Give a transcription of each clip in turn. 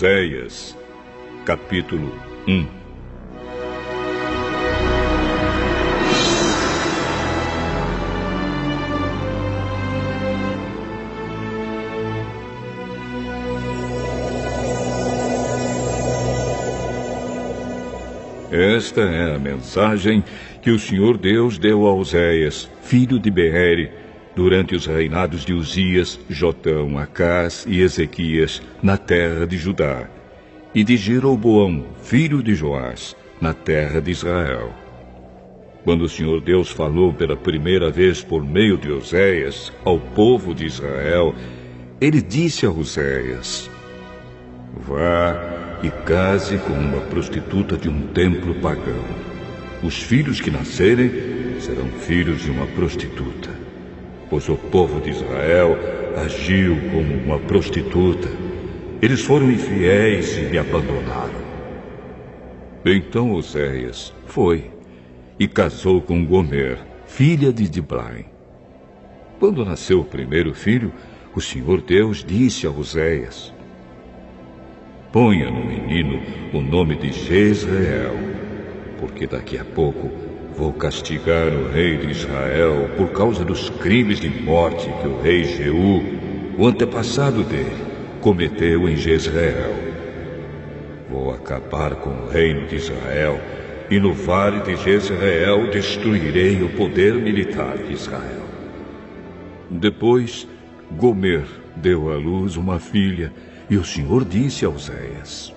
Oséias, capítulo 1. Esta é a mensagem que o Senhor Deus deu a Oséias, filho de Beere, durante os reinados de Uzias, Jotão, Acás e Ezequias, na terra de Judá, e de Jeroboão, filho de Joás, na terra de Israel. Quando o Senhor Deus falou pela primeira vez por meio de Oséias ao povo de Israel, ele disse a Oséias: Vá e case com uma prostituta de um templo pagão. Os filhos que nascerem serão filhos de uma prostituta, pois o povo de Israel agiu como uma prostituta. Eles foram infiéis e me abandonaram. Então Oséias foi e casou com Gomer, filha de Diblai. Quando nasceu o primeiro filho, o Senhor Deus disse a Oséias: Ponha no menino o nome de Jezreel, porque daqui a pouco vou castigar o rei de Israel por causa dos crimes de morte que o rei Jeú, o antepassado dele, cometeu em Jezreel. Vou acabar com o reino de Israel e no vale de Jezreel destruirei o poder militar de Israel. Depois, Gomer deu à luz uma filha, e o Senhor disse a Oséias: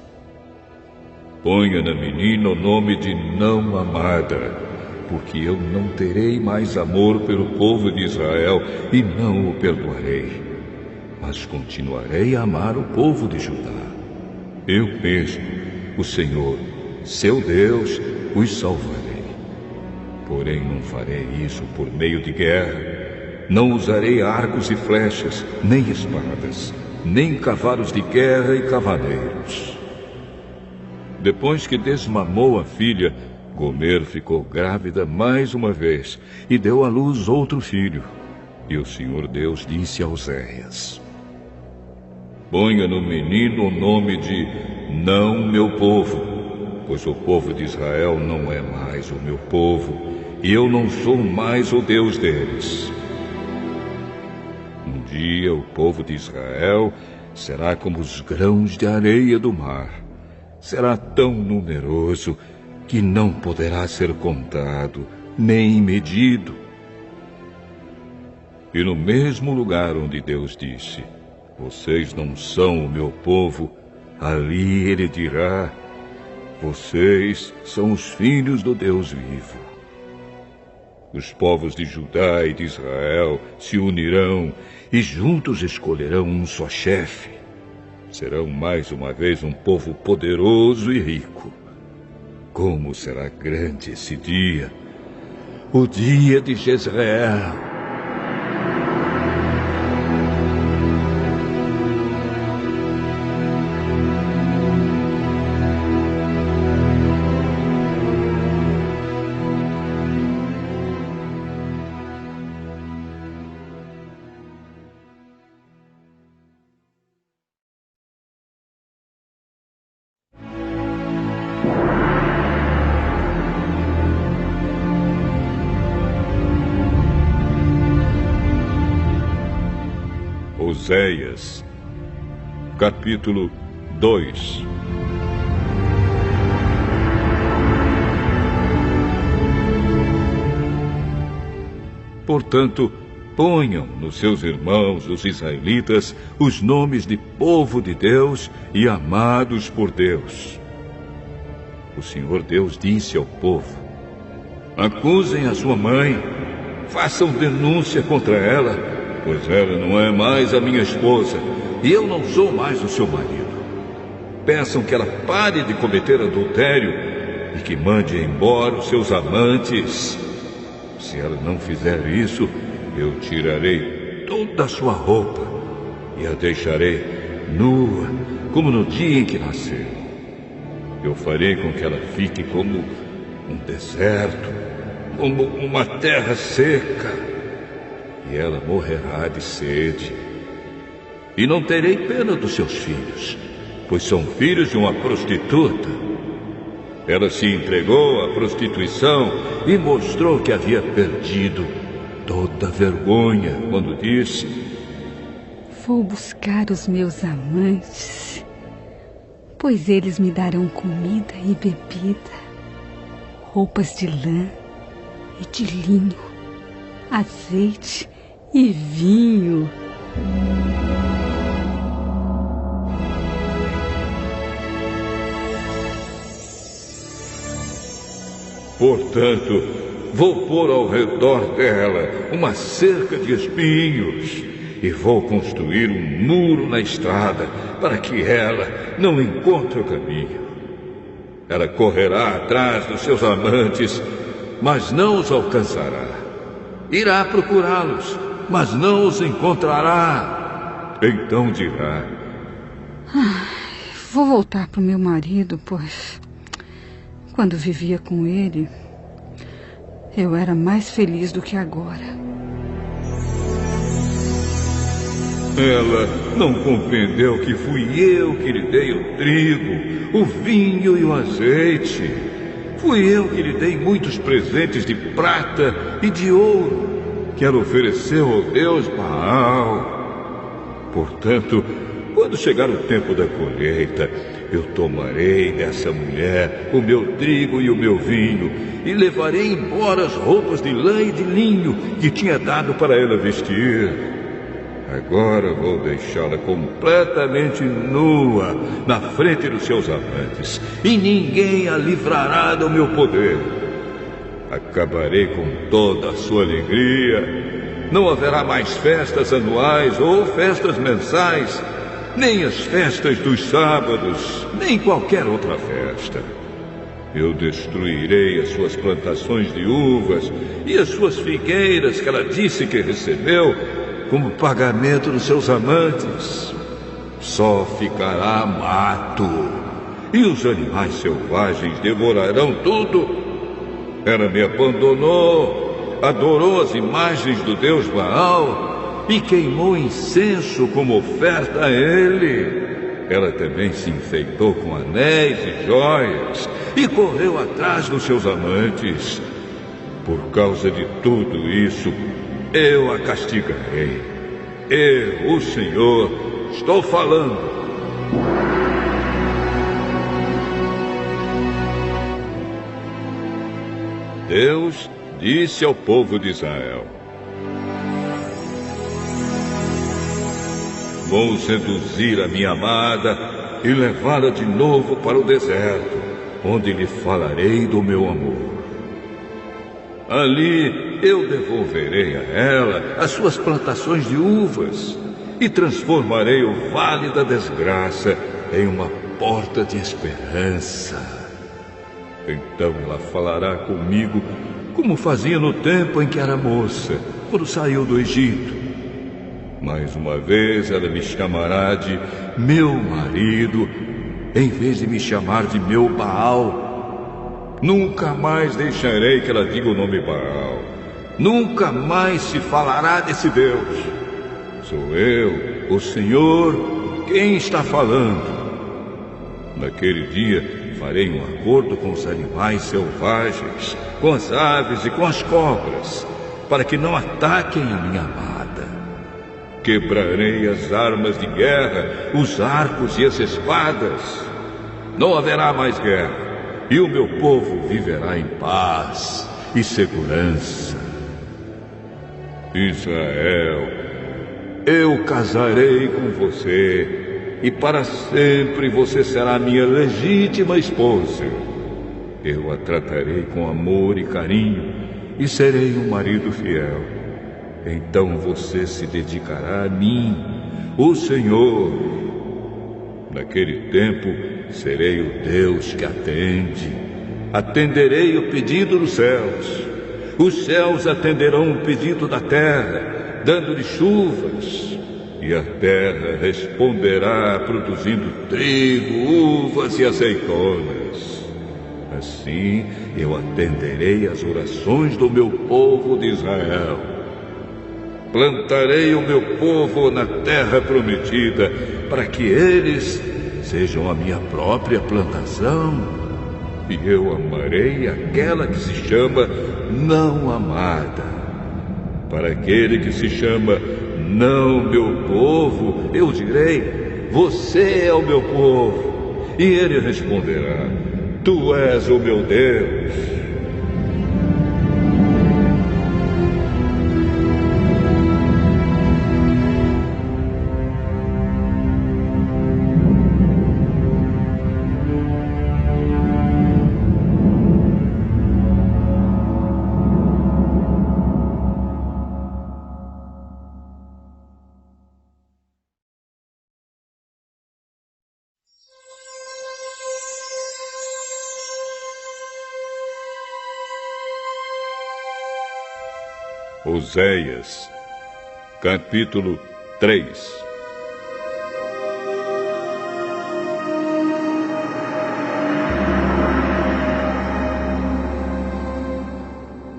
Ponha na menina o nome de não amada, porque eu não terei mais amor pelo povo de Israel e não o perdoarei, mas continuarei a amar o povo de Judá. Eu mesmo, o Senhor, seu Deus, os salvarei. Porém não farei isso por meio de guerra. Não usarei arcos e flechas, nem espadas, nem cavalos de guerra e cavaleiros. Depois que desmamou a filha, Gomer ficou grávida mais uma vez e deu à luz outro filho. E o Senhor Deus disse a Oséias: Ponha no menino o nome de não meu povo, pois o povo de Israel não é mais o meu povo, e eu não sou mais o Deus deles. Um dia o povo de Israel será como os grãos de areia do mar. Será tão numeroso que não poderá ser contado, nem medido. E no mesmo lugar onde Deus disse: Vocês não são o meu povo, ali ele dirá: Vocês são os filhos do Deus vivo. Os povos de Judá e de Israel se unirão e juntos escolherão um só chefe. Serão mais uma vez um povo poderoso e rico. Como será grande esse dia, o dia de Jezreel. Oséias, capítulo 2. Portanto, ponham nos seus irmãos, os israelitas, os nomes de povo de Deus e amados por Deus. O Senhor Deus disse ao povo: Acusem a sua mãe, façam denúncia contra ela, pois ela não é mais a minha esposa, e eu não sou mais o seu marido. Peçam que ela pare de cometer adultério e que mande embora os seus amantes. Se ela não fizer isso, eu tirarei toda a sua roupa e a deixarei nua, como no dia em que nasceu. Eu farei com que ela fique como um deserto, como uma terra seca, e ela morrerá de sede. E não terei pena dos seus filhos, pois são filhos de uma prostituta. Ela se entregou à prostituição e mostrou que havia perdido toda a vergonha quando disse: vou buscar os meus amantes, pois eles me darão comida e bebida, roupas de lã e de linho, azeite e vinho. Portanto, vou pôr ao redor dela uma cerca de espinhos e vou construir um muro na estrada para que ela não encontre o caminho. Ela correrá atrás dos seus amantes, mas não os alcançará. Irá procurá-los, mas não os encontrará. Então dirá: vou voltar para o meu marido, pois quando vivia com ele, eu era mais feliz do que agora. Ela não compreendeu que fui eu que lhe dei o trigo, o vinho e o azeite. Fui eu que lhe dei muitos presentes de prata e de ouro, que ela ofereceu ao deus Baal. Portanto, quando chegar o tempo da colheita, eu tomarei dessa mulher o meu trigo e o meu vinho e levarei embora as roupas de lã e de linho que tinha dado para ela vestir. Agora vou deixá-la completamente nua na frente dos seus amantes e ninguém a livrará do meu poder. Acabarei com toda a sua alegria. Não haverá mais festas anuais ou festas mensais, nem as festas dos sábados, nem qualquer outra festa. Eu destruirei as suas plantações de uvas e as suas figueiras que ela disse que recebeu como pagamento dos seus amantes. Só ficará mato, e os animais selvagens devorarão tudo. Ela me abandonou, adorou as imagens do deus Baal e queimou incenso como oferta a ele. Ela também se enfeitou com anéis e joias e correu atrás dos seus amantes. Por causa de tudo isso, eu a castigarei. Eu, o Senhor, estou falando. Deus disse ao povo de Israel: vou seduzir a minha amada e levá-la de novo para o deserto, onde lhe falarei do meu amor. Ali eu devolverei a ela as suas plantações de uvas e transformarei o vale da desgraça em uma porta de esperança. Então ela falará comigo como fazia no tempo em que era moça, quando saiu do Egito. Mais uma vez ela me chamará de meu marido, em vez de me chamar de meu Baal. Nunca mais deixarei que ela diga o nome Baal. Nunca mais se falará desse Deus. Sou eu, o Senhor, quem está falando. Naquele dia farei um acordo com os animais selvagens, com as aves e com as cobras, para que não ataquem a minha amada. Quebrarei as armas de guerra, os arcos e as espadas. Não haverá mais guerra, e o meu povo viverá em paz e segurança. Israel, eu casarei com você, e para sempre você será minha legítima esposa. Eu a tratarei com amor e carinho, e serei um marido fiel. Então você se dedicará a mim, o Senhor. Naquele tempo, serei o Deus que atende. Atenderei o pedido dos céus. Os céus atenderão o pedido da terra, dando-lhe chuvas. E a terra responderá produzindo trigo, uvas e azeitonas. Assim eu atenderei as orações do meu povo de Israel. Plantarei o meu povo na terra prometida, para que eles sejam a minha própria plantação. E eu amarei aquela que se chama não amada. Para aquele que se chama não meu povo, eu direi: você é o meu povo. E ele responderá: tu és o meu Deus. Oséias, capítulo 3.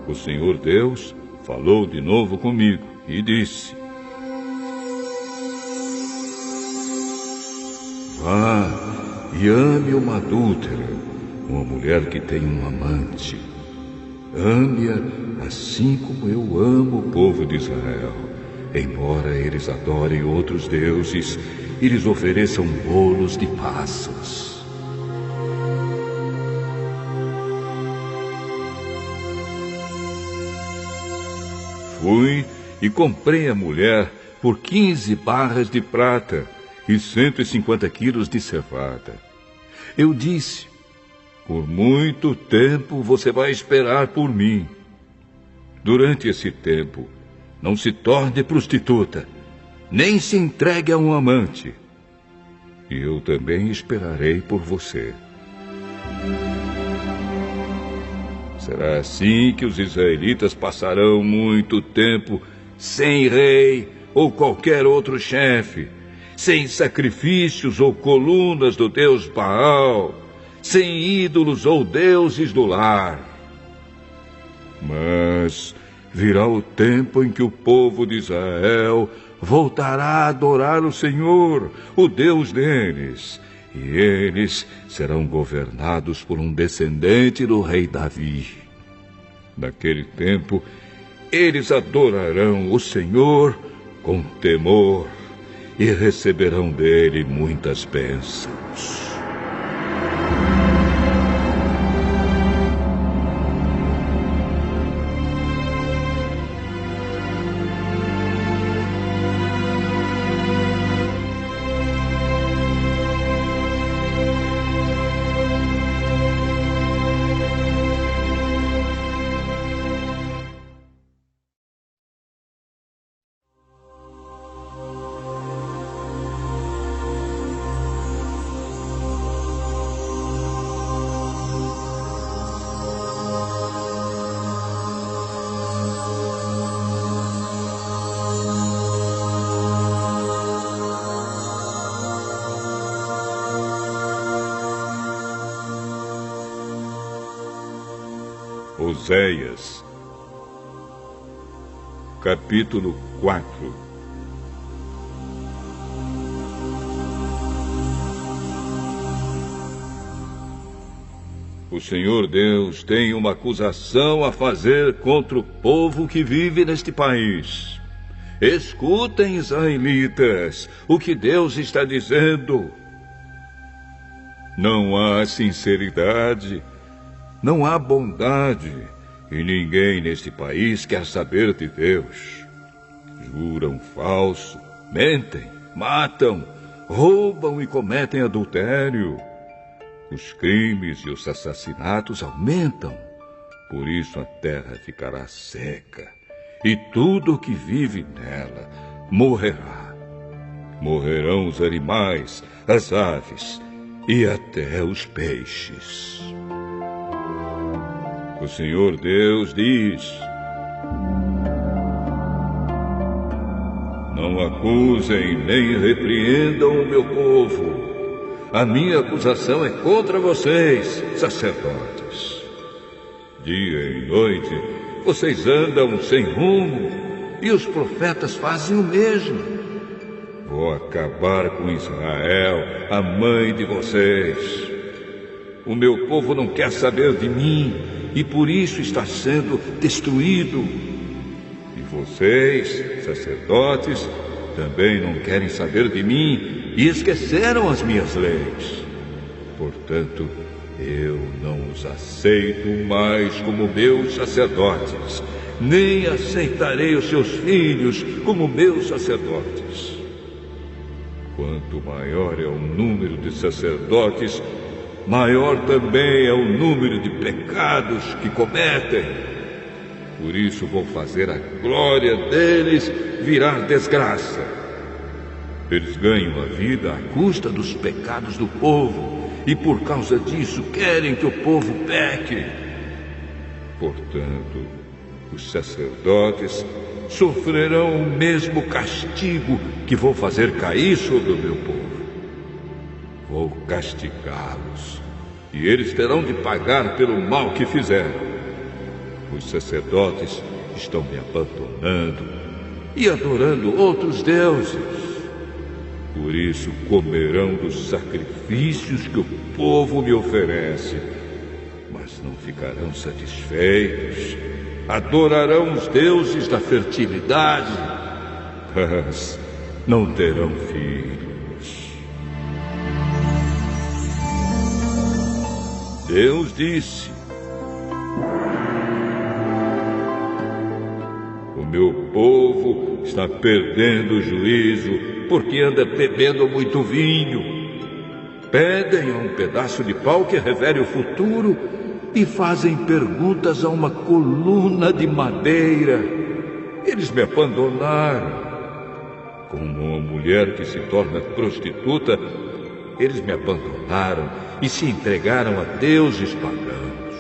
O Senhor Deus falou de novo comigo e disse: vá e ame uma adúltera, uma mulher que tem um amante. Ame-a assim como eu amo o povo de Israel, embora eles adorem outros deuses e lhes ofereçam bolos de passas. Fui e comprei a mulher por 15 barras de prata e 150 quilos de cevada. Eu disse: por muito tempo você vai esperar por mim. Durante esse tempo, não se torne prostituta, nem se entregue a um amante. E eu também esperarei por você. Será assim que os israelitas passarão muito tempo sem rei ou qualquer outro chefe, sem sacrifícios ou colunas do deus Baal, sem ídolos ou deuses do lar. Mas virá o tempo em que o povo de Israel voltará a adorar o Senhor, o Deus deles, e eles serão governados por um descendente do rei Davi. Naquele tempo, eles adorarão o Senhor com temor e receberão dele muitas bênçãos. Oséias, capítulo 4. O Senhor Deus tem uma acusação a fazer contra o povo que vive neste país. Escutem, israelitas, o que Deus está dizendo. Não há sinceridade, não há bondade, e ninguém neste país quer saber de Deus. Juram falso, mentem, matam, roubam e cometem adultério. Os crimes e os assassinatos aumentam. Por isso a terra ficará seca, e tudo o que vive nela morrerá. Morrerão os animais, as aves e até os peixes. O Senhor Deus diz: não acusem nem repreendam o meu povo. A minha acusação é contra vocês, sacerdotes. Dia e noite vocês andam sem rumo, e os profetas fazem o mesmo. Vou acabar com Israel, a mãe de vocês. O meu povo não quer saber de mim e por isso está sendo destruído. E vocês, sacerdotes, também não querem saber de mim e esqueceram as minhas leis. Portanto, eu não os aceito mais como meus sacerdotes, nem aceitarei os seus filhos como meus sacerdotes. Quanto maior é o número de sacerdotes, maior também é o número de pecados que cometem. Por isso vou fazer a glória deles virar desgraça. Eles ganham a vida à custa dos pecados do povo, e por causa disso querem que o povo peque. Portanto, os sacerdotes sofrerão o mesmo castigo que vou fazer cair sobre o meu povo. Vou castigá-los, e eles terão de pagar pelo mal que fizeram. Os sacerdotes estão me abandonando e adorando outros deuses. Por isso comerão dos sacrifícios que o povo me oferece, mas não ficarão satisfeitos. Adorarão os deuses da fertilidade, mas não terão filhos. Deus disse: o meu povo está perdendo o juízo porque anda bebendo muito vinho. Pedem a um pedaço de pau que revele o futuro e fazem perguntas a uma coluna de madeira. Eles me abandonaram. Como uma mulher que se torna prostituta, eles me abandonaram e se entregaram a deuses pagãos.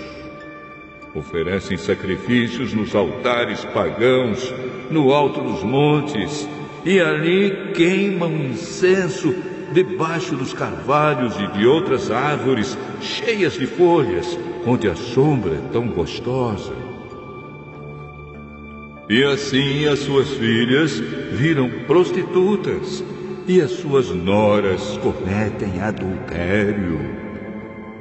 Oferecem sacrifícios nos altares pagãos, no alto dos montes, e ali queimam incenso debaixo dos carvalhos e de outras árvores cheias de folhas, onde a sombra é tão gostosa. E assim as suas filhas viram prostitutas, e as suas noras cometem adultério.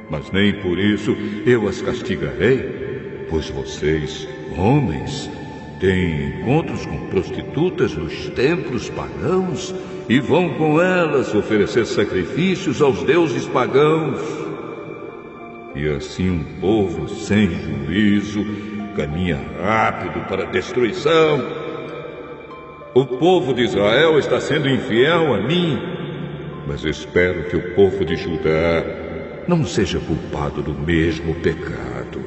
Mas nem por isso eu as castigarei, pois vocês, homens, têm encontros com prostitutas nos templos pagãos e vão com elas oferecer sacrifícios aos deuses pagãos. E assim um povo sem juízo caminha rápido para a destruição. O povo de Israel está sendo infiel a mim, mas espero que o povo de Judá não seja culpado do mesmo pecado.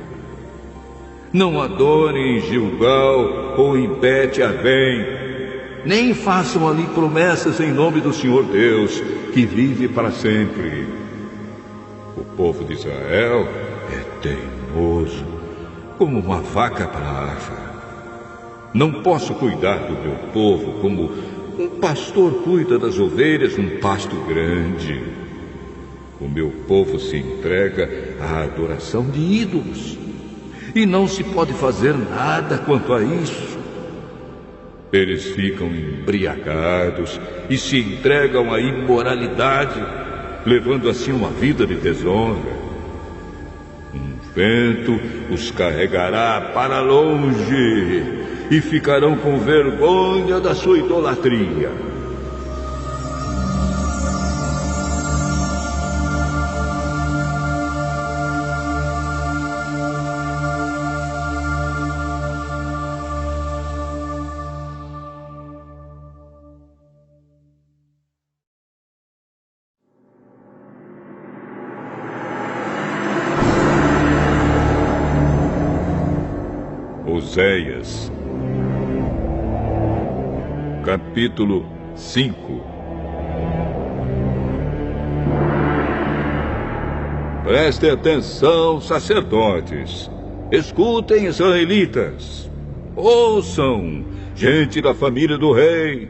Não adorem em Gilgal ou em Bet-Avém, nem façam ali promessas em nome do Senhor Deus, que vive para sempre. O povo de Israel é teimoso, como uma vaca brava. Não posso cuidar do meu povo como um pastor cuida das ovelhas num pasto grande. O meu povo se entrega à adoração de ídolos, e não se pode fazer nada quanto a isso. Eles ficam embriagados e se entregam à imoralidade, levando assim uma vida de desonra. Um vento os carregará para longe e ficarão com vergonha da sua idolatria. Oséias, capítulo 5. Prestem atenção, sacerdotes. Escutem, israelitas. Ouçam, gente da família do rei.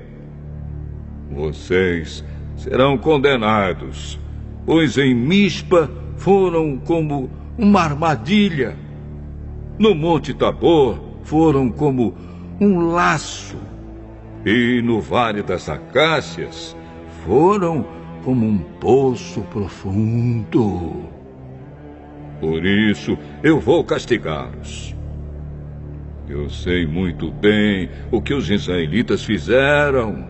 Vocês serão condenados, pois em Mispa foram como uma armadilha. No Monte Tabor foram como um laço, e no Vale das Acácias foram como um poço profundo. Por isso eu vou castigá-los. Eu sei muito bem o que os israelitas fizeram.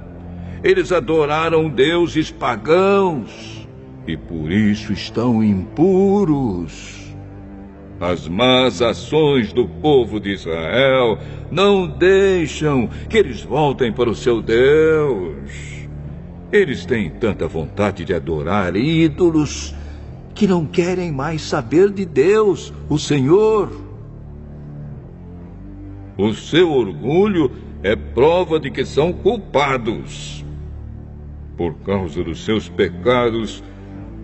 Eles adoraram deuses pagãos e por isso estão impuros. As más ações do povo de Israel não deixam que eles voltem para o seu Deus. Eles têm tanta vontade de adorar ídolos que não querem mais saber de Deus, o Senhor. O seu orgulho é prova de que são culpados. Por causa dos seus pecados,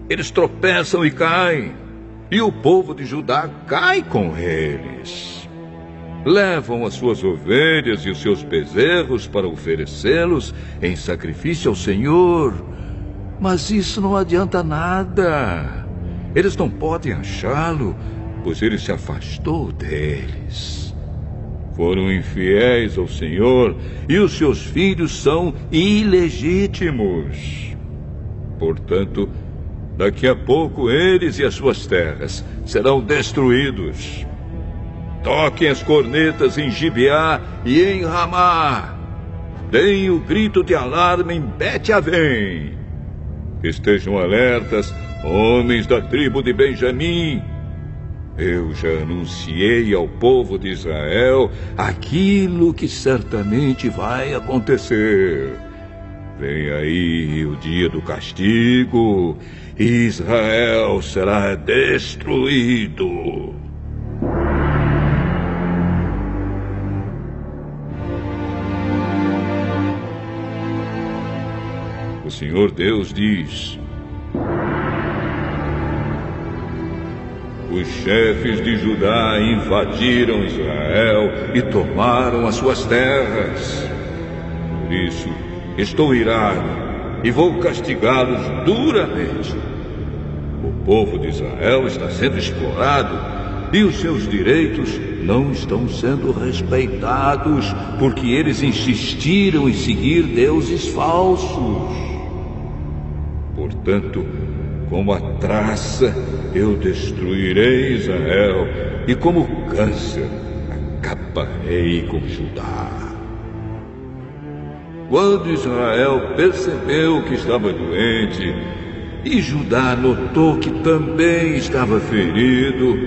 eles tropeçam e caem. E o povo de Judá cai com eles. Levam as suas ovelhas e os seus bezerros para oferecê-los em sacrifício ao Senhor. Mas isso não adianta nada. Eles não podem achá-lo, pois ele se afastou deles. Foram infiéis ao Senhor e os seus filhos são ilegítimos. Portanto, daqui a pouco eles e as suas terras serão destruídos. Toquem as cornetas em Gibeá e em Ramá. Deem o grito de alarme em Bet-Avém. Estejam alertas, homens da tribo de Benjamim. Eu já anunciei ao povo de Israel aquilo que certamente vai acontecer. Vem aí o dia do castigo. Israel será destruído. O Senhor Deus diz: os chefes de Judá invadiram Israel e tomaram as suas terras. Por isso, estou irado e vou castigá-los duramente. O povo de Israel está sendo explorado e os seus direitos não estão sendo respeitados porque eles insistiram em seguir deuses falsos. Portanto, como a traça, eu destruirei Israel e como câncer, acabarei com Judá. Quando Israel percebeu que estava doente e Judá notou que também estava ferido,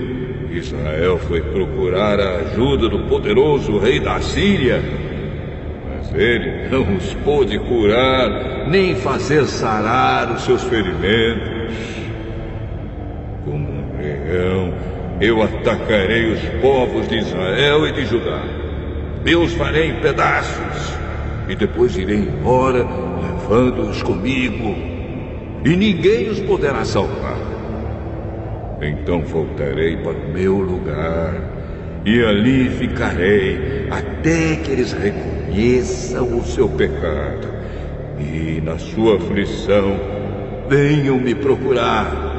Israel foi procurar a ajuda do poderoso rei da Síria. Mas ele não os pôde curar, nem fazer sarar os seus ferimentos. Como um leão, eu atacarei os povos de Israel e de Judá. Eu os farei em pedaços. E depois irei embora, levando-os comigo, e ninguém os poderá salvar. Então voltarei para o meu lugar, e ali ficarei, até que eles reconheçam o seu pecado, e na sua aflição venham me procurar.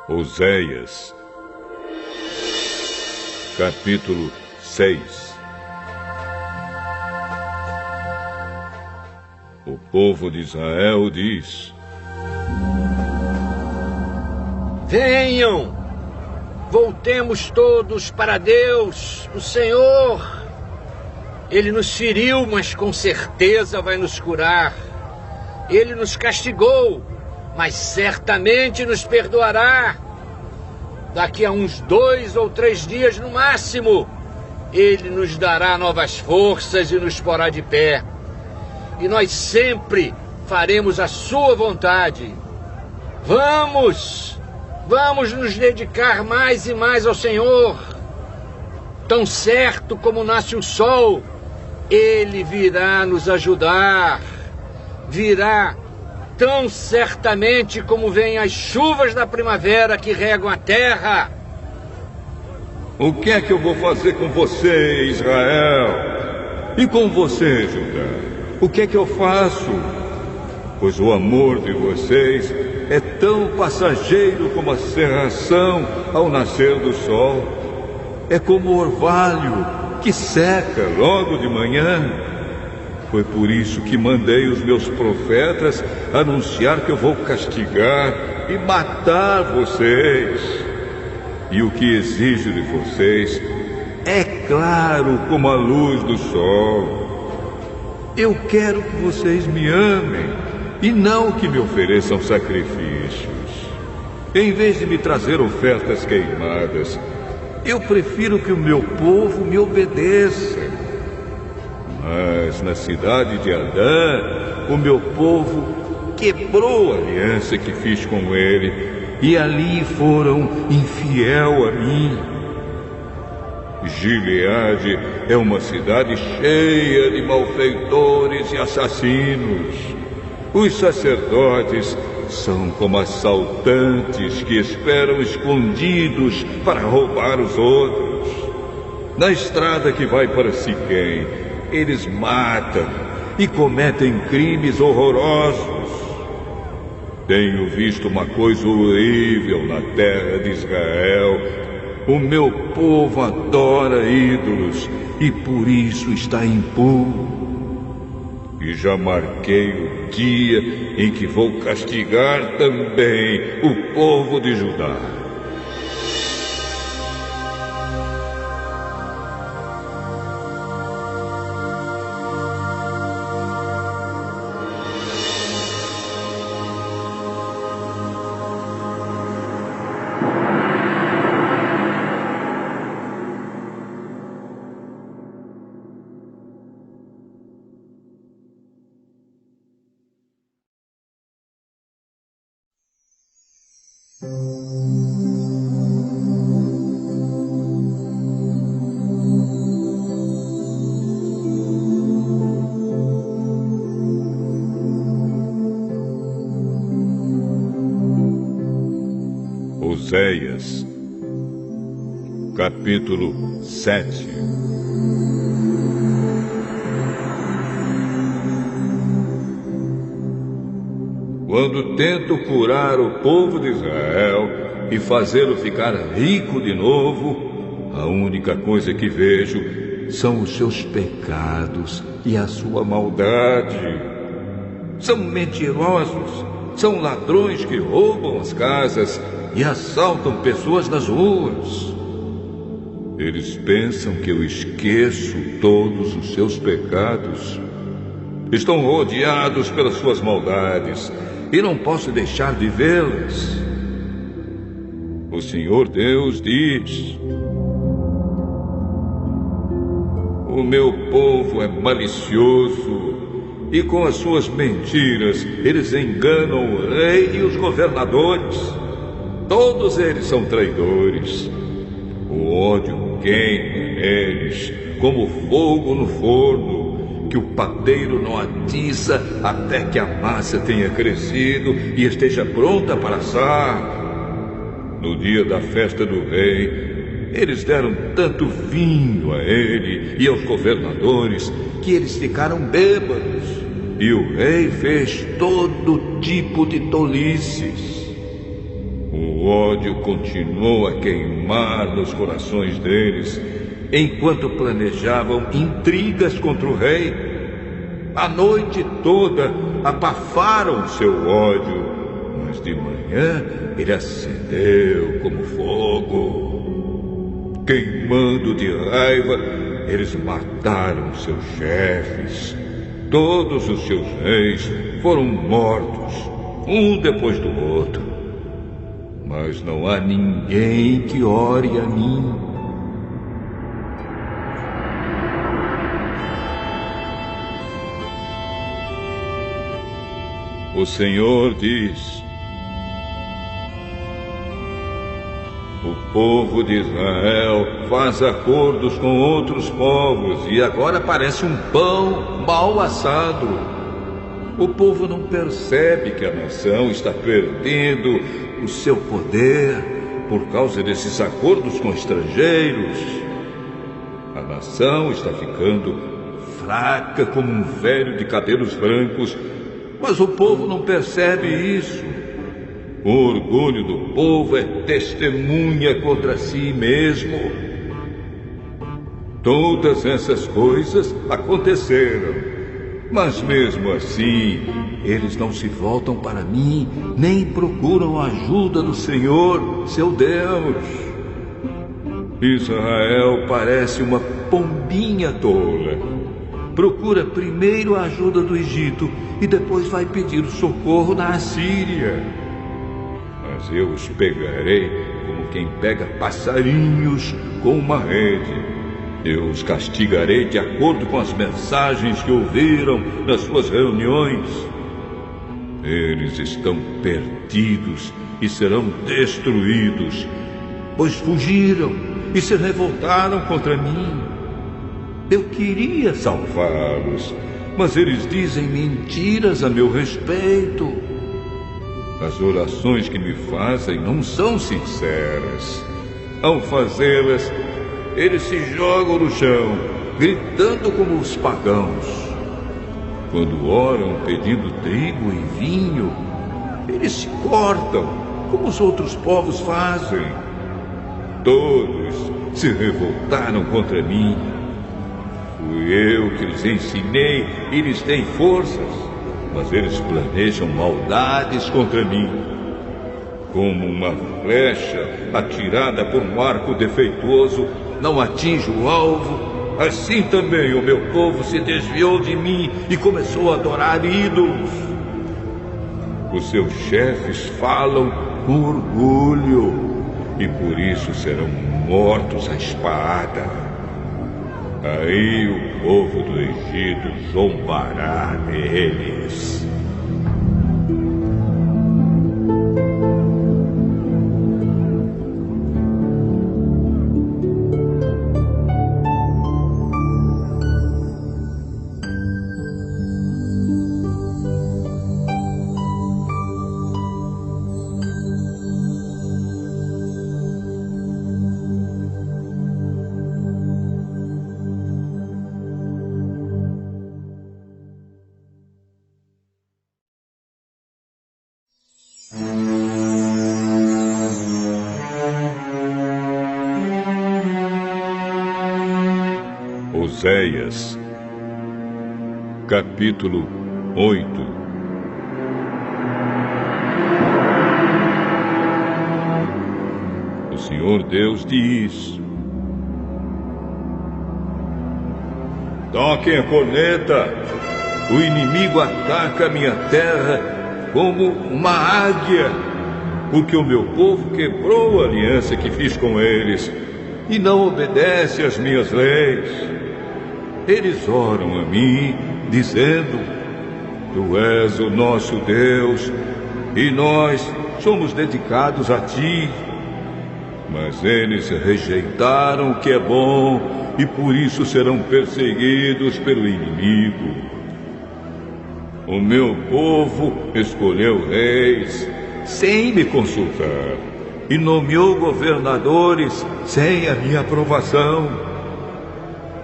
Oséias, capítulo 6. O povo de Israel diz: venham, voltemos todos para Deus, o Senhor. Ele nos feriu, mas com certeza vai nos curar. Ele nos castigou, mas certamente nos perdoará. Daqui a uns 2 ou 3 dias no máximo, Ele nos dará novas forças e nos porá de pé. E nós sempre faremos a sua vontade. Vamos nos dedicar mais e mais ao Senhor. Tão certo como nasce o sol, Ele virá nos ajudar. Virá tão certamente como vêm as chuvas da primavera que regam a terra. O que é que eu vou fazer com você, Israel? E com você, Judá? O que é que eu faço? Pois o amor de vocês é tão passageiro como a cerração ao nascer do sol. É como o orvalho que seca logo de manhã. Foi por isso que mandei os meus profetas anunciar que eu vou castigar e matar vocês. E o que exijo de vocês é claro como a luz do sol. Eu quero que vocês me amem e não que me ofereçam sacrifícios. Em vez de me trazer ofertas queimadas, eu prefiro que o meu povo me obedeça. Mas na cidade de Adã, o meu povo quebrou a aliança que fiz com ele, e ali foram infiel a mim. Gileade é uma cidade cheia de malfeitores e assassinos. Os sacerdotes são como assaltantes que esperam escondidos para roubar os outros. Na estrada que vai para Siquém, eles matam e cometem crimes horrorosos. Tenho visto uma coisa horrível na terra de Israel. O meu povo adora ídolos e por isso está impuro. E já marquei o dia em que vou castigar também o povo de Judá. Oséias, capítulo 7. Quando tento curar o povo de Israel e fazê-lo ficar rico de novo, a única coisa que vejo são os seus pecados e a sua maldade. São mentirosos, são ladrões que roubam as casas e assaltam pessoas nas ruas. Eles pensam que eu esqueço todos os seus pecados. Estão rodeados pelas suas maldades e não posso deixar de vê-las. O Senhor Deus diz: o meu povo é malicioso e com as suas mentiras eles enganam o rei e os governadores. Todos eles são traidores. O ódio queima neles como fogo no forno, que o padeiro não atiça até que a massa tenha crescido e esteja pronta para assar. No dia da festa do rei, eles deram tanto vinho a ele e aos governadores que eles ficaram bêbados. E o rei fez todo tipo de tolices. O ódio continuou a queimar nos corações deles, enquanto planejavam intrigas contra o rei. A noite toda abafaram seu ódio, mas de manhã ele acendeu como fogo. Queimando de raiva, eles mataram seus chefes. Todos os seus reis foram mortos, um depois do outro. Mas não há ninguém que ore a mim. O Senhor diz: o povo de Israel faz acordos com outros povos e agora parece um pão mal assado. O povo não percebe que a nação está perdendo o seu poder por causa desses acordos com estrangeiros. A nação está ficando fraca como um velho de cabelos brancos, mas o povo não percebe isso. O orgulho do povo é testemunha contra si mesmo. Todas essas coisas aconteceram. Mas mesmo assim, eles não se voltam para mim, nem procuram a ajuda do Senhor, seu Deus. Israel parece uma pombinha tola. Procura primeiro a ajuda do Egito e depois vai pedir socorro na Assíria. Mas eu os pegarei como quem pega passarinhos com uma rede. Eu os castigarei de acordo com as mensagens que ouviram nas suas reuniões. Eles estão perdidos e serão destruídos, pois fugiram e se revoltaram contra mim. Eu queria salvá-los, mas eles dizem mentiras a meu respeito. As orações que me fazem não são sinceras. Ao fazê-las, eles se jogam no chão, gritando como os pagãos. Quando oram pedindo trigo e vinho, eles se cortam, como os outros povos fazem. Todos se revoltaram contra mim. Fui eu que lhes ensinei e lhes dei forças, mas eles planejam maldades contra mim. Como uma flecha atirada por um arco defeituoso não atinge o alvo, assim também o meu povo se desviou de mim e começou a adorar ídolos. Os seus chefes falam com orgulho e por isso serão mortos à espada. Aí o povo do Egito zombará deles. Oséias, capítulo 8. O Senhor Deus diz: toquem a corneta, o inimigo ataca a minha terra como uma águia, porque o meu povo quebrou a aliança que fiz com eles e não obedece às minhas leis. Eles oram a mim, dizendo: Tu és o nosso Deus, e nós somos dedicados a Ti. Mas eles rejeitaram o que é bom, e por isso serão perseguidos pelo inimigo. O meu povo escolheu reis sem me consultar, e nomeou governadores sem a minha aprovação.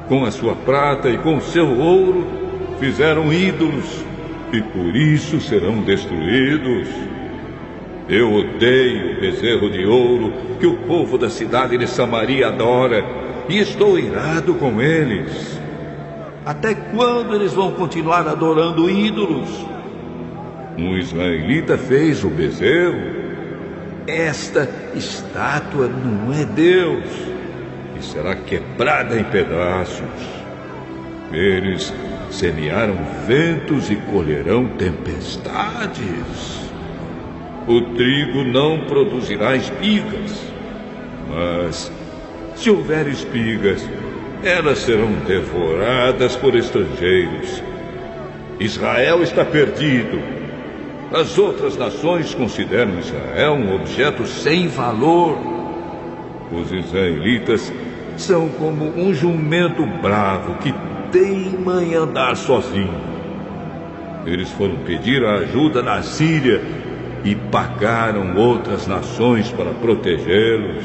Com a sua prata e com o seu ouro fizeram ídolos, e por isso serão destruídos. Eu odeio o bezerro de ouro que o povo da cidade de Samaria adora, e estou irado com eles. Até quando eles vão continuar adorando ídolos? Um israelita fez o bezerro. Esta estátua não é Deus, e será quebrada em pedaços. Eles semearam ventos e colherão tempestades. O trigo não produzirá espigas, mas se houver espigas, elas serão devoradas por estrangeiros. Israel está perdido. As outras nações consideram Israel um objeto sem valor. Os israelitas são como um jumento bravo que teima em andar sozinho. Eles foram pedir a ajuda da Síria e pagaram outras nações para protegê-los.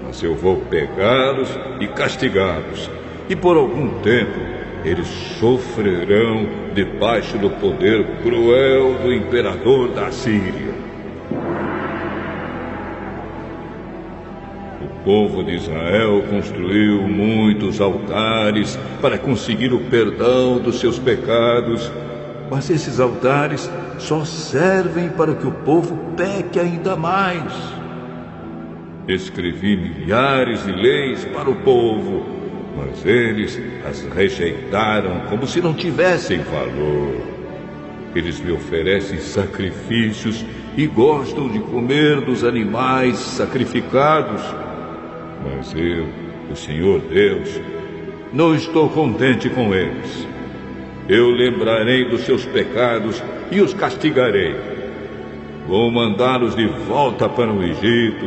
Mas eu vou pegá-los e castigá-los, e por algum tempo eles sofrerão debaixo do poder cruel do imperador da Síria. O povo de Israel construiu muitos altares para conseguir o perdão dos seus pecados, mas esses altares só servem para que o povo peque ainda mais. Escrevi milhares de leis para o povo, mas eles as rejeitaram como se não tivessem valor. Eles me oferecem sacrifícios e gostam de comer dos animais sacrificados. Mas eu, o Senhor Deus, não estou contente com eles. Eu lembrarei dos seus pecados e os castigarei. Vou mandá-los de volta para o Egito,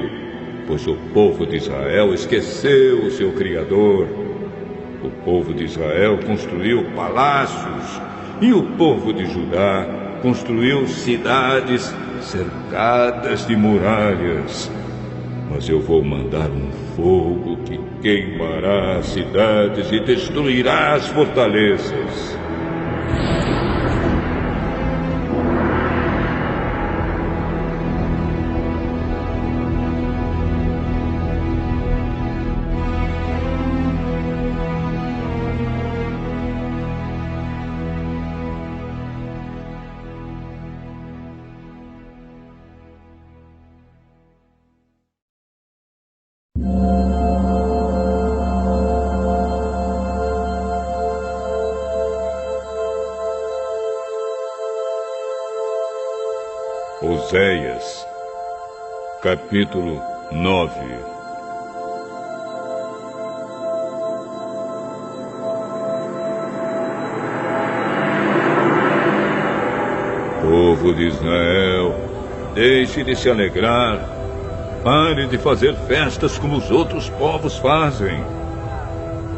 pois o povo de Israel esqueceu o seu Criador. O povo de Israel construiu palácios e o povo de Judá construiu cidades cercadas de muralhas. Mas eu vou mandar um fogo que queimará as cidades e destruirá as fortalezas. Oséias, capítulo 9. Povo de Israel, deixe de se alegrar. Pare de fazer festas como os outros povos fazem.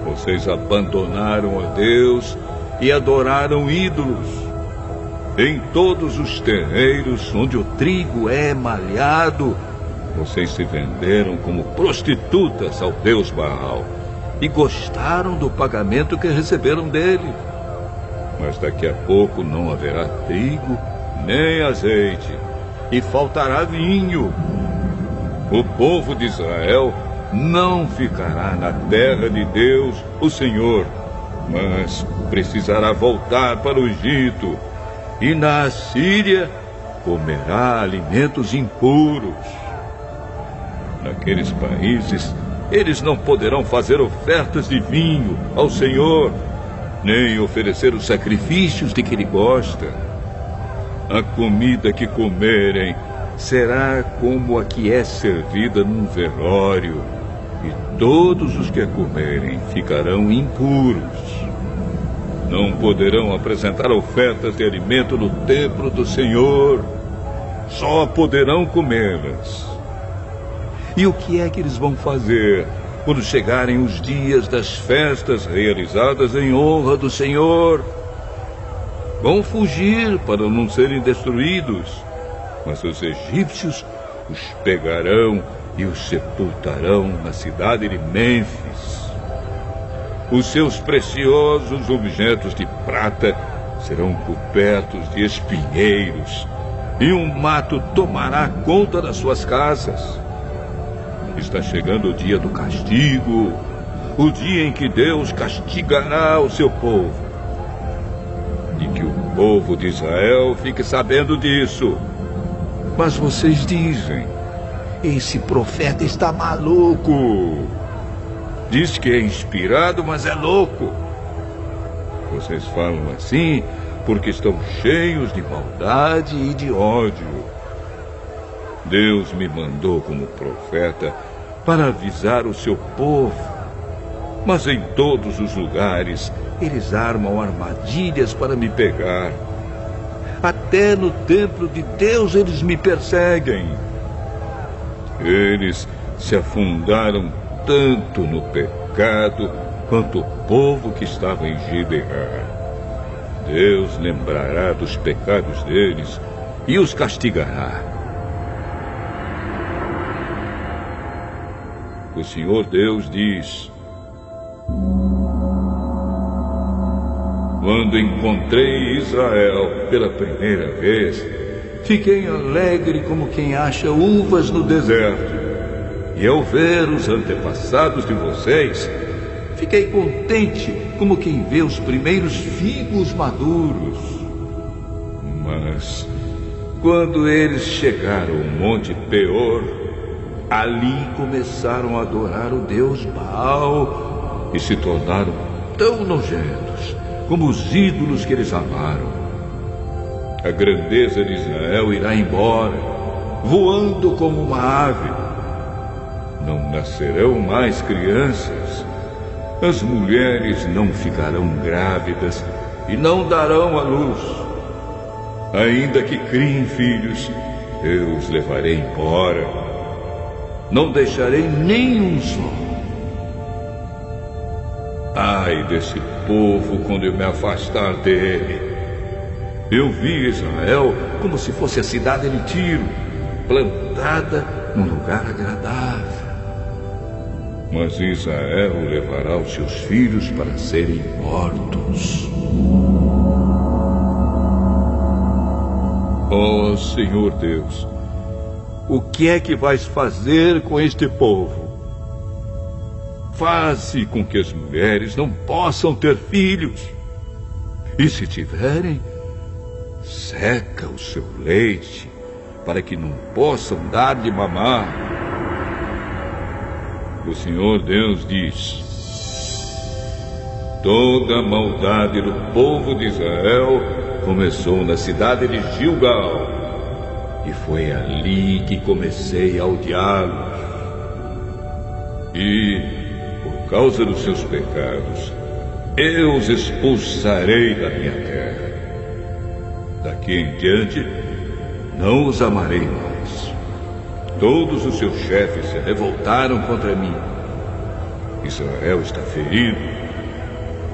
Vocês abandonaram a Deus e adoraram ídolos. Em todos os terreiros onde o trigo é malhado, vocês se venderam como prostitutas ao Deus Baal e gostaram do pagamento que receberam dele. Mas daqui a pouco não haverá trigo nem azeite e faltará vinho. O povo de Israel não ficará na terra de Deus, o Senhor, mas precisará voltar para o Egito. E na Assíria comerá alimentos impuros. Naqueles países, eles não poderão fazer ofertas de vinho ao Senhor, nem oferecer os sacrifícios de que Ele gosta. A comida que comerem será como a que é servida num velório, e todos os que a comerem ficarão impuros. Não poderão apresentar ofertas de alimento no templo do Senhor. Só poderão comê-las. E o que é que eles vão fazer quando chegarem os dias das festas realizadas em honra do Senhor? Vão fugir para não serem destruídos, mas os egípcios os pegarão e os sepultarão na cidade de Mênfis. Os seus preciosos objetos de prata serão cobertos de espinheiros, e um mato tomará conta das suas casas. Está chegando o dia do castigo, o dia em que Deus castigará o seu povo. E que o povo de Israel fique sabendo disso. Mas vocês dizem: esse profeta está maluco. Diz que é inspirado, mas é louco. Vocês falam assim porque estão cheios de maldade e de ódio. Deus me mandou como profeta para avisar o seu povo. Mas em todos os lugares eles armam armadilhas para me pegar. Até no templo de Deus eles me perseguem. Eles se afundaram tanto no pecado quanto o povo que estava em Gibeá. Deus lembrará dos pecados deles e os castigará. O Senhor Deus diz: quando encontrei Israel pela primeira vez, fiquei alegre como quem acha uvas no deserto. E ao ver os antepassados de vocês, fiquei contente como quem vê os primeiros figos maduros. Mas quando eles chegaram ao Monte Peor, ali começaram a adorar o Deus Baal e se tornaram tão nojentos como os ídolos que eles amaram. A grandeza de Israel irá embora, voando como uma ave. Não nascerão mais crianças. As mulheres não ficarão grávidas e não darão à luz. Ainda que criem filhos, eu os levarei embora. Não deixarei nenhum só. Ai desse povo quando eu me afastar dele. Eu vi Israel como se fosse a cidade de Tiro, plantada num lugar agradável. Mas Israel levará os seus filhos para serem mortos. Ó Senhor Deus, o que é que vais fazer com este povo? Faze com que as mulheres não possam ter filhos. E se tiverem, seca o seu leite, para que não possam dar de mamar. O Senhor Deus diz: toda a maldade do povo de Israel começou na cidade de Gilgal, e foi ali que comecei a odiá-los. E, por causa dos seus pecados, eu os expulsarei da minha terra. Daqui em diante, não os amarei mais. Todos os seus chefes se revoltaram contra mim. Israel está ferido.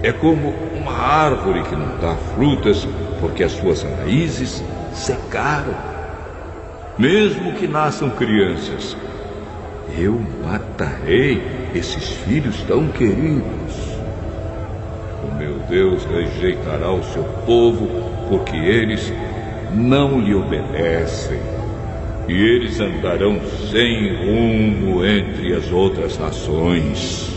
É como uma árvore que não dá frutas porque as suas raízes secaram. Mesmo que nasçam crianças, eu matarei esses filhos tão queridos. O meu Deus rejeitará o seu povo porque eles não lhe obedecem. E eles andarão sem rumo entre as outras nações.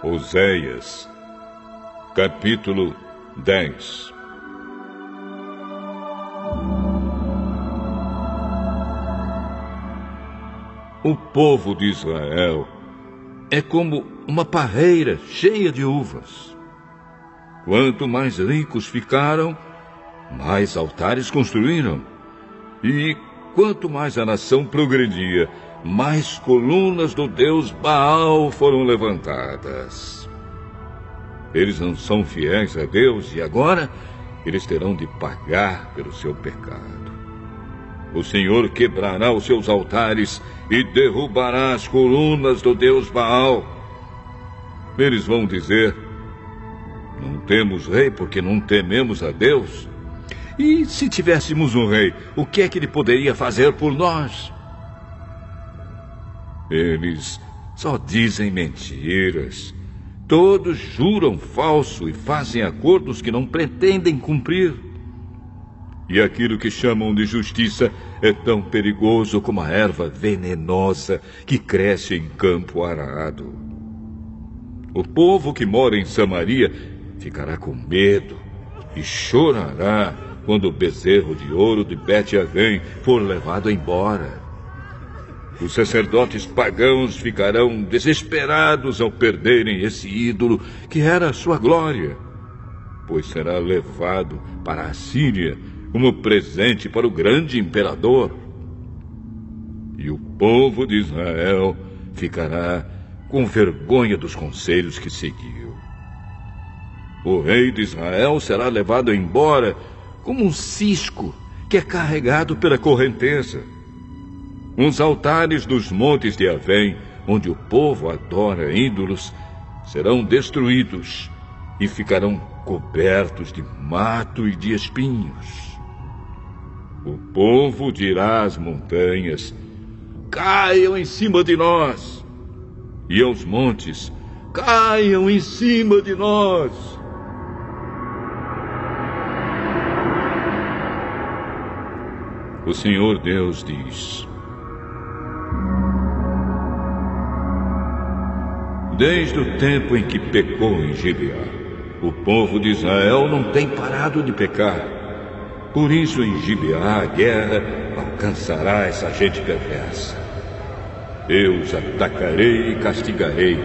Oséias, capítulo 10. O povo de Israel é como uma parreira cheia de uvas. Quanto mais ricos ficaram, mais altares construíram. E quanto mais a nação progredia, mais colunas do Deus Baal foram levantadas. Eles não são fiéis a Deus e agora eles terão de pagar pelo seu pecado. O Senhor quebrará os seus altares e derrubará as colunas do Deus Baal. Eles vão dizer: não temos rei porque não tememos a Deus. E se tivéssemos um rei, o que é que ele poderia fazer por nós? Eles só dizem mentiras. Todos juram falso e fazem acordos que não pretendem cumprir. E aquilo que chamam de justiça é tão perigoso como a erva venenosa que cresce em campo arado. O povo que mora em Samaria ficará com medo e chorará quando o bezerro de ouro de Bet-Avém for levado embora. Os sacerdotes pagãos ficarão desesperados ao perderem esse ídolo que era a sua glória, pois será levado para a Síria como presente para o grande imperador. E o povo de Israel ficará com vergonha dos conselhos que seguiu. O rei de Israel será levado embora como um cisco que é carregado pela correnteza. Os altares dos montes de Avém, onde o povo adora ídolos, serão destruídos e ficarão cobertos de mato e de espinhos. O povo dirá às montanhas: caiam em cima de nós, e aos montes: caiam em cima de nós. O Senhor Deus diz: desde o tempo em que pecou em Gibeá, o povo de Israel não tem parado de pecar. Por isso, em Gibeá, a guerra alcançará essa gente perversa. Eu os atacarei e castigarei.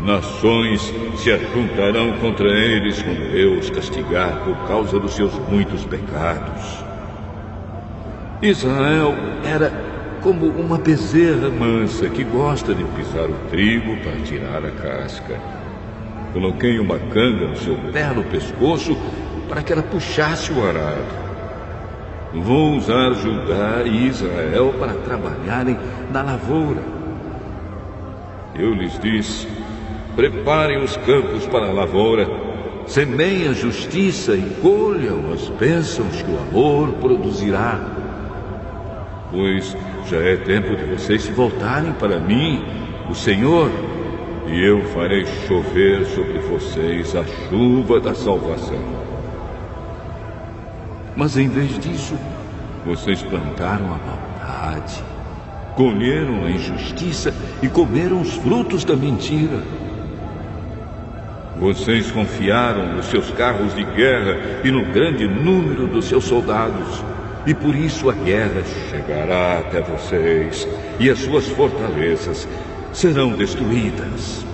Nações se ajuntarão contra eles quando eu os castigar por causa dos seus muitos pecados. Israel era como uma bezerra mansa que gosta de pisar o trigo para tirar a casca. Coloquei uma canga no seu belo pescoço para que ela puxasse o arado. Vou usar Judá e Israel para trabalharem na lavoura. Eu lhes disse: preparem os campos para a lavoura, semeiem a justiça e colham as bênçãos que o amor produzirá. Pois já é tempo de vocês se voltarem para mim, o Senhor, e eu farei chover sobre vocês a chuva da salvação. Mas em vez disso, vocês plantaram a maldade, colheram a injustiça e comeram os frutos da mentira. Vocês confiaram nos seus carros de guerra e no grande número dos seus soldados, e por isso a guerra chegará até vocês e as suas fortalezas serão destruídas.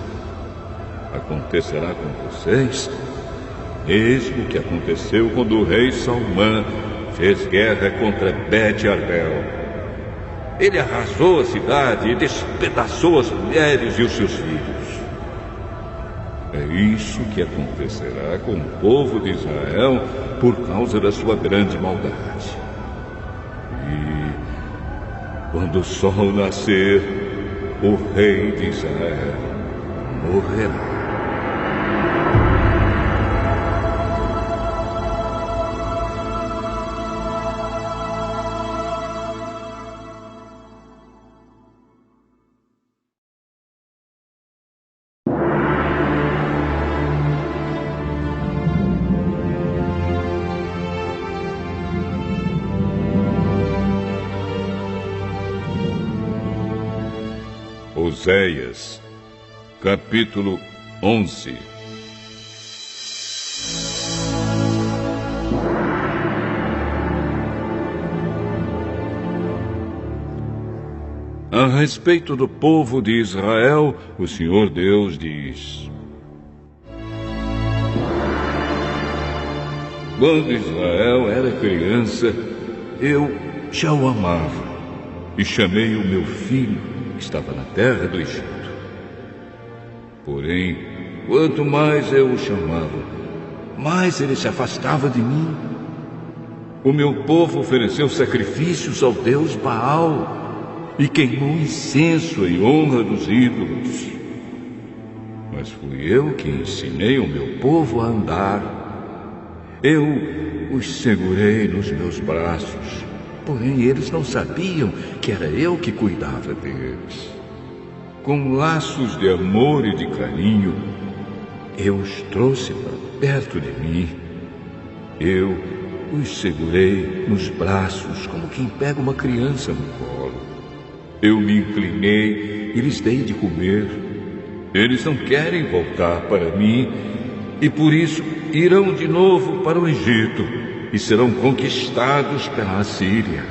Acontecerá com vocês mesmo que aconteceu quando o rei Salmã fez guerra contra Bet-Arbel. Ele arrasou a cidade e despedaçou as mulheres e os seus filhos. É isso que acontecerá com o povo de Israel por causa da sua grande maldade. E quando o sol nascer, o rei de Israel morrerá. Oséias, capítulo 11. A respeito do povo de Israel, o Senhor Deus diz: quando Israel era criança, eu já o amava e chamei o meu filho, que estava na terra do Egito. Porém, quanto mais eu o chamava, mais ele se afastava de mim. O meu povo ofereceu sacrifícios ao deus Baal e queimou incenso em honra dos ídolos. Mas fui eu que ensinei o meu povo a andar. Eu os segurei nos meus braços, porém eles não sabiam que era eu que cuidava deles. Com laços de amor e de carinho, eu os trouxe para perto de mim. Eu os segurei nos braços como quem pega uma criança no colo. Eu me inclinei e lhes dei de comer. Eles não querem voltar para mim e por isso irão de novo para o Egito e serão conquistados pela Assíria.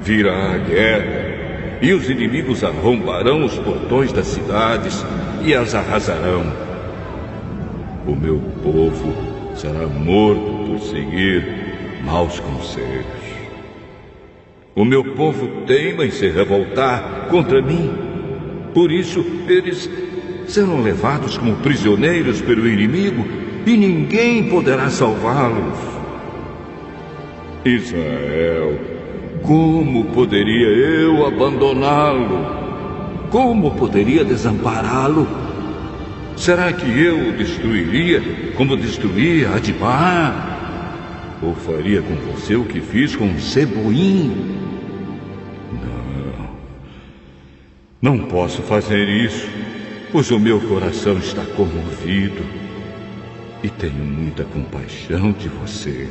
Virá a guerra e os inimigos arrombarão os portões das cidades e as arrasarão. O meu povo será morto por seguir maus conselhos. O meu povo teima em se revoltar contra mim. Por isso, eles serão levados como prisioneiros pelo inimigo e ninguém poderá salvá-los. Israel, como poderia eu abandoná-lo? Como poderia desampará-lo? Será que eu o destruiria como destruí Adibá? Ou faria com você o que fiz com Zeboim? Não posso fazer isso, pois o meu coração está comovido e tenho muita compaixão de você.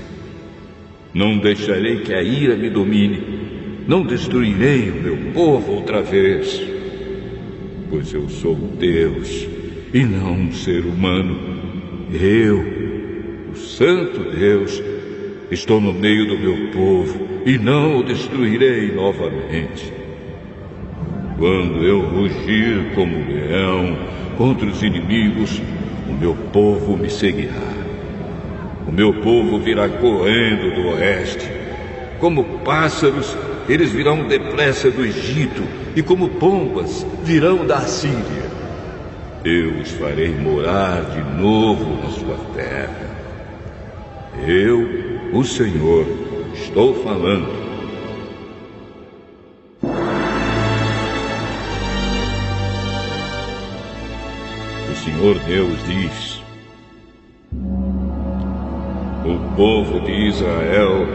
Não deixarei que a ira me domine, não destruirei o meu povo outra vez, pois eu sou Deus e não um ser humano. Eu, o Santo Deus, estou no meio do meu povo e não o destruirei novamente. Quando eu rugir como leão contra os inimigos, o meu povo me seguirá. O meu povo virá correndo do oeste. Como pássaros, eles virão depressa do Egito, e como pombas, virão da Assíria. Eu os farei morar de novo na sua terra. Eu, o Senhor, estou falando. O Senhor Deus diz: o povo de Israel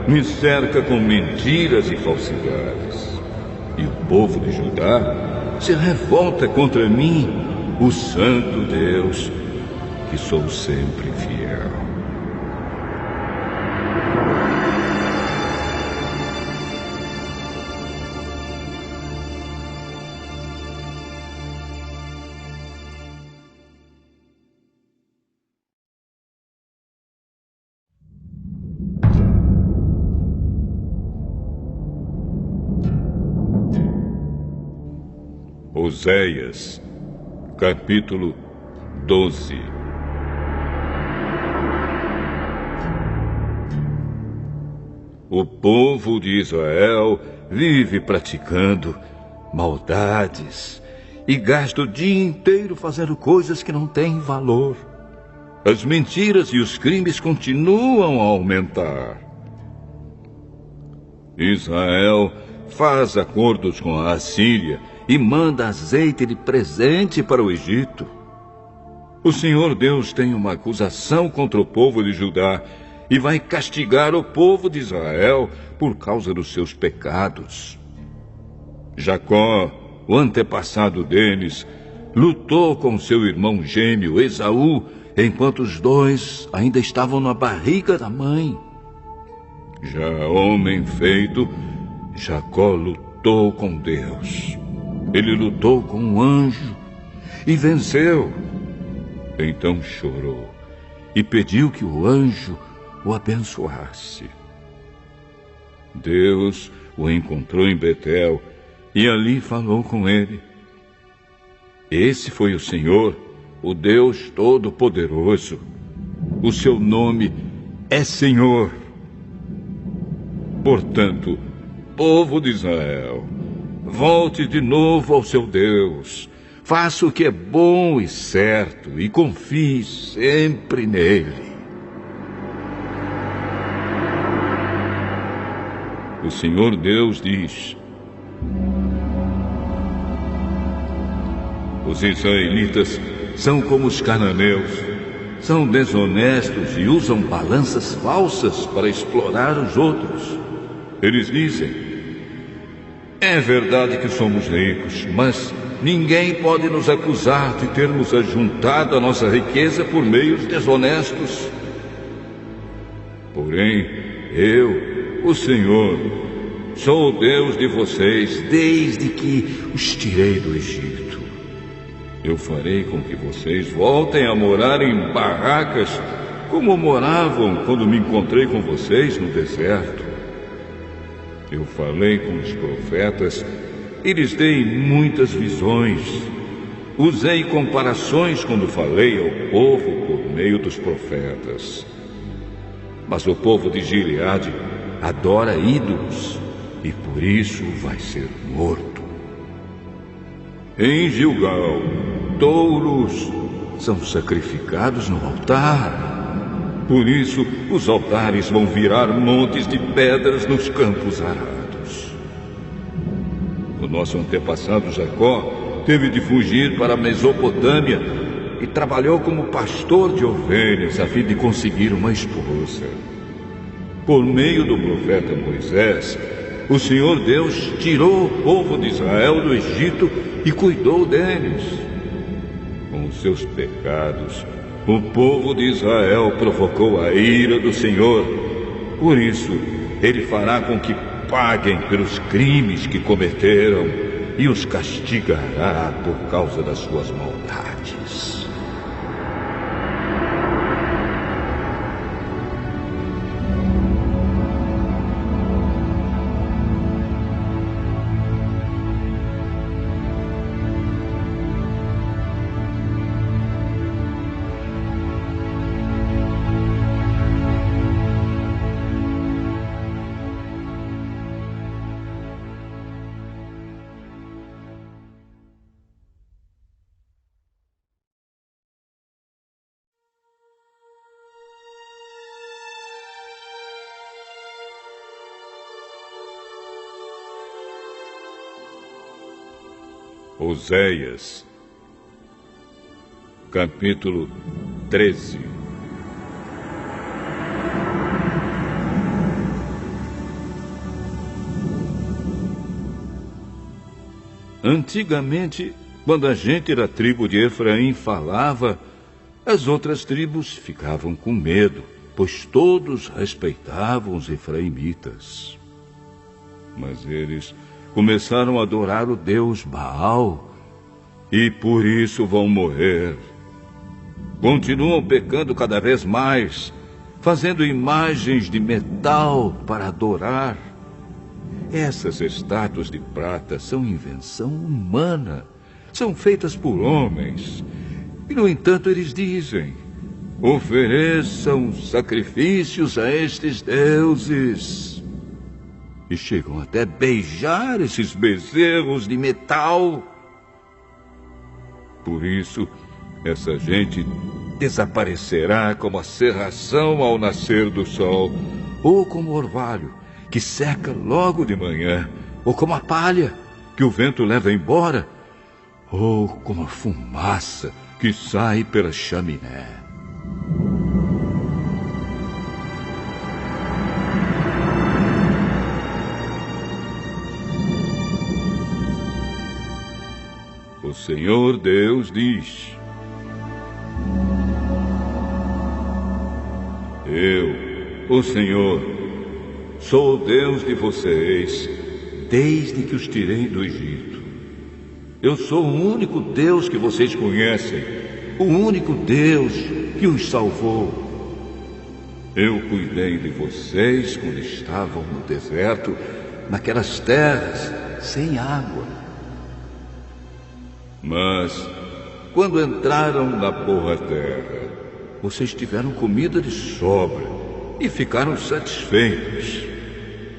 me cerca com mentiras e falsidades, e o povo de Judá se revolta contra mim, o Santo Deus, que sou sempre fiel. Oséias, capítulo 12. O povo de Israel vive praticando maldades e gasta o dia inteiro fazendo coisas que não têm valor. As mentiras e os crimes continuam a aumentar. Israel faz acordos com a Assíria e manda azeite de presente para o Egito. O Senhor Deus tem uma acusação contra o povo de Judá e vai castigar o povo de Israel por causa dos seus pecados. Jacó, o antepassado deles, lutou com seu irmão gêmeo Esaú enquanto os dois ainda estavam na barriga da mãe. Já homem feito, Jacó lutou com Deus. Ele lutou com um anjo e venceu. Então chorou e pediu que o anjo o abençoasse. Deus o encontrou em Betel e ali falou com ele. Esse foi o Senhor, o Deus Todo-Poderoso. O seu nome é Senhor. Portanto, povo de Israel, volte de novo ao seu Deus. Faça o que é bom e certo e confie sempre nele. O Senhor Deus diz: os israelitas são como os cananeus. São desonestos e usam balanças falsas para explorar os outros. Eles dizem: é verdade que somos ricos, mas ninguém pode nos acusar de termos ajuntado a nossa riqueza por meios desonestos. Porém, eu, o Senhor, sou o Deus de vocês desde que os tirei do Egito. Eu farei com que vocês voltem a morar em barracas como moravam quando me encontrei com vocês no deserto. Eu falei com os profetas e lhes dei muitas visões. Usei comparações quando falei ao povo por meio dos profetas. Mas o povo de Gileade adora ídolos e por isso vai ser morto. Em Gilgal, touros são sacrificados no altar. Por isso, os altares vão virar montes de pedras nos campos arados. O nosso antepassado Jacó teve de fugir para a Mesopotâmia e trabalhou como pastor de ovelhas a fim de conseguir uma esposa. Por meio do profeta Moisés, o Senhor Deus tirou o povo de Israel do Egito e cuidou deles. Com os seus pecados, o povo de Israel provocou a ira do Senhor. Por isso, ele fará com que paguem pelos crimes que cometeram e os castigará por causa das suas maldades. Oséias, capítulo 13. Antigamente, quando a gente da tribo de Efraim falava, as outras tribos ficavam com medo, pois todos respeitavam os efraimitas. Mas eles começaram a adorar o deus Baal, e por isso vão morrer. Continuam pecando cada vez mais, fazendo imagens de metal para adorar. Essas estátuas de prata são invenção humana, são feitas por homens. E, no entanto, eles dizem: ofereçam sacrifícios a estes deuses. E chegam até beijar esses bezerros de metal. Por isso, essa gente desaparecerá como a serração ao nascer do sol, ou como o orvalho, que seca logo de manhã, ou como a palha, que o vento leva embora, ou como a fumaça que sai pela chaminé. O Senhor Deus diz: eu, o Senhor, sou o Deus de vocês, desde que os tirei do Egito. Eu sou o único Deus que vocês conhecem, o único Deus que os salvou. Eu cuidei de vocês quando estavam no deserto, naquelas terras sem água. Mas, quando entraram na boa terra, vocês tiveram comida de sobra e ficaram satisfeitos.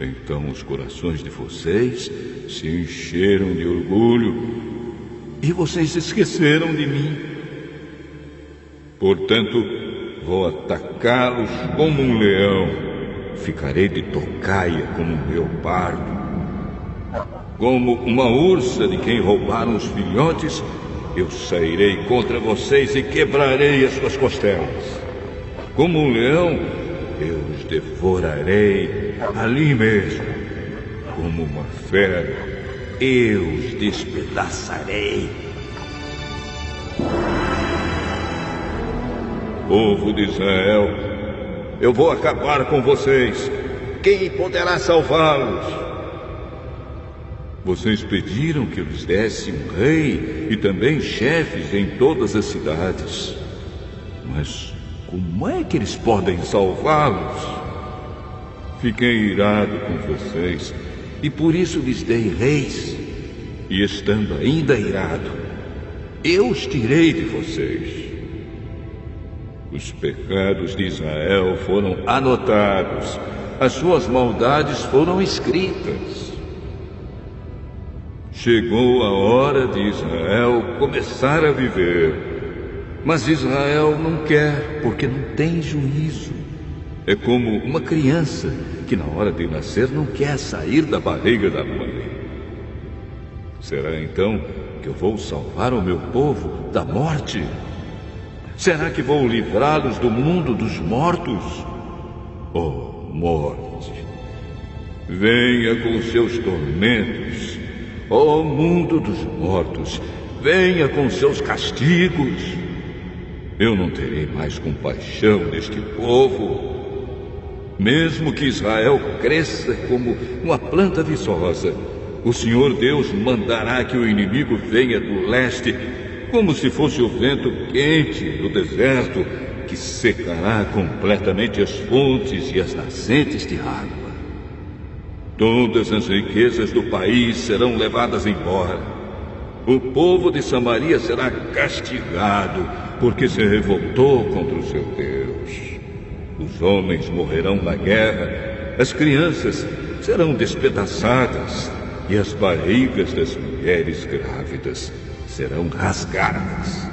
Então os corações de vocês se encheram de orgulho e vocês esqueceram de mim. Portanto, vou atacá-los como um leão, ficarei de tocaia como um leopardo. Como uma ursa de quem roubaram os filhotes, eu sairei contra vocês e quebrarei as suas costelas. Como um leão, eu os devorarei ali mesmo. Como uma fera, eu os despedaçarei. Povo de Israel, eu vou acabar com vocês. Quem poderá salvá-los? Vocês pediram que eu lhes desse um rei e também chefes em todas as cidades. Mas como é que eles podem salvá-los? Fiquei irado com vocês e por isso lhes dei reis. E estando ainda irado, eu os tirei de vocês. Os pecados de Israel foram anotados, as suas maldades foram escritas. Chegou a hora de Israel começar a viver, mas Israel não quer, porque não tem juízo. É como uma criança que na hora de nascer não quer sair da barriga da mãe. Será então que eu vou salvar o meu povo da morte? Será que vou livrá-los do mundo dos mortos? Oh, morte, venha com seus tormentos. Oh, mundo dos mortos, venha com seus castigos. Eu não terei mais compaixão deste povo. Mesmo que Israel cresça como uma planta viçosa, o Senhor Deus mandará que o inimigo venha do leste, como se fosse o vento quente do deserto, que secará completamente as fontes e as nascentes de água. Todas as riquezas do país serão levadas embora. O povo de Samaria será castigado, porque se revoltou contra o seu Deus. Os homens morrerão na guerra, as crianças serão despedaçadas, e as barrigas das mulheres grávidas serão rasgadas.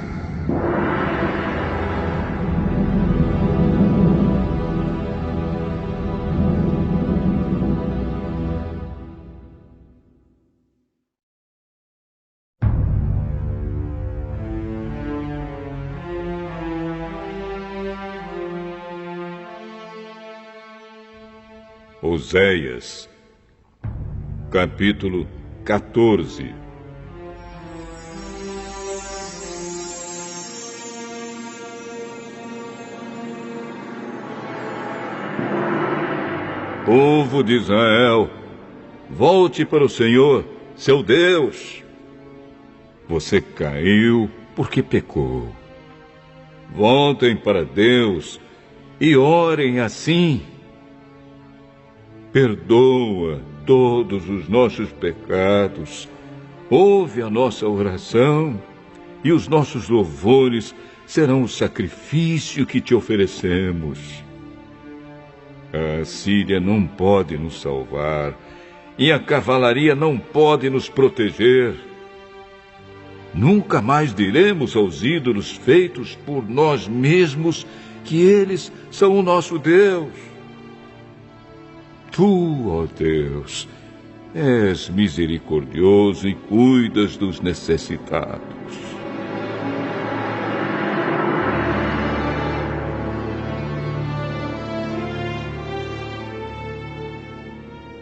Oséias, capítulo 14. Povo de Israel, volte para o Senhor, seu Deus. Você caiu porque pecou. Voltem para Deus e orem assim. Perdoa todos os nossos pecados, ouve a nossa oração, e os nossos louvores serão o sacrifício que te oferecemos. A Síria não pode nos salvar, e a cavalaria não pode nos proteger. Nunca mais diremos aos ídolos feitos por nós mesmos que eles são o nosso Deus. Tu, ó Deus, és misericordioso e cuidas dos necessitados.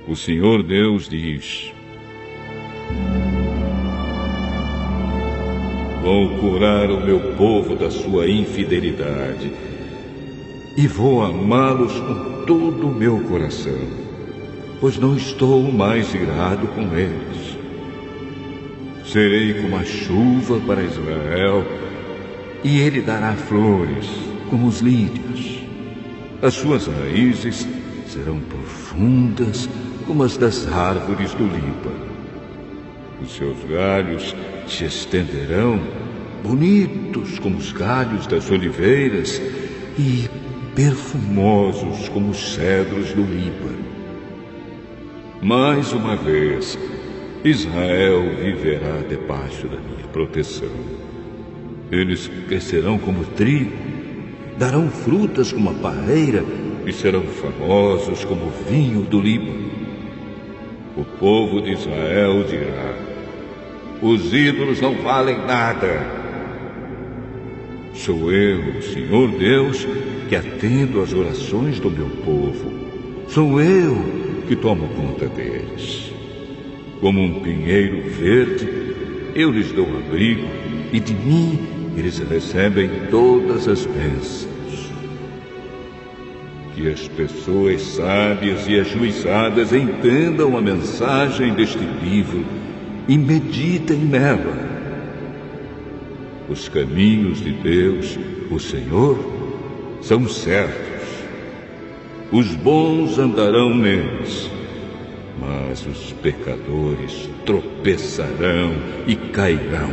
O Senhor Deus diz: vou curar o meu povo da sua infidelidade e vou amá-los com todo o meu coração, pois não estou mais irado com eles. Serei como a chuva para Israel, e ele dará flores como os lírios. As suas raízes serão profundas como as das árvores do Líbano. Os seus galhos se estenderão, bonitos como os galhos das oliveiras e perfumosos como os cedros do Líbano. Mais uma vez, Israel viverá debaixo da minha proteção. Eles crescerão como trigo, darão frutas como a parreira e serão famosos como o vinho do Líbano. O povo de Israel dirá: os ídolos não valem nada. Sou eu, o Senhor Deus, que atendo às orações do meu povo. Sou eu que tomo conta deles. Como um pinheiro verde, eu lhes dou abrigo, e de mim eles recebem todas as bênçãos. Que as pessoas sábias e ajuizadas entendam a mensagem deste livro e meditem nela. Os caminhos de Deus, o Senhor, são certos. Os bons andarão neles, mas os pecadores tropeçarão e cairão.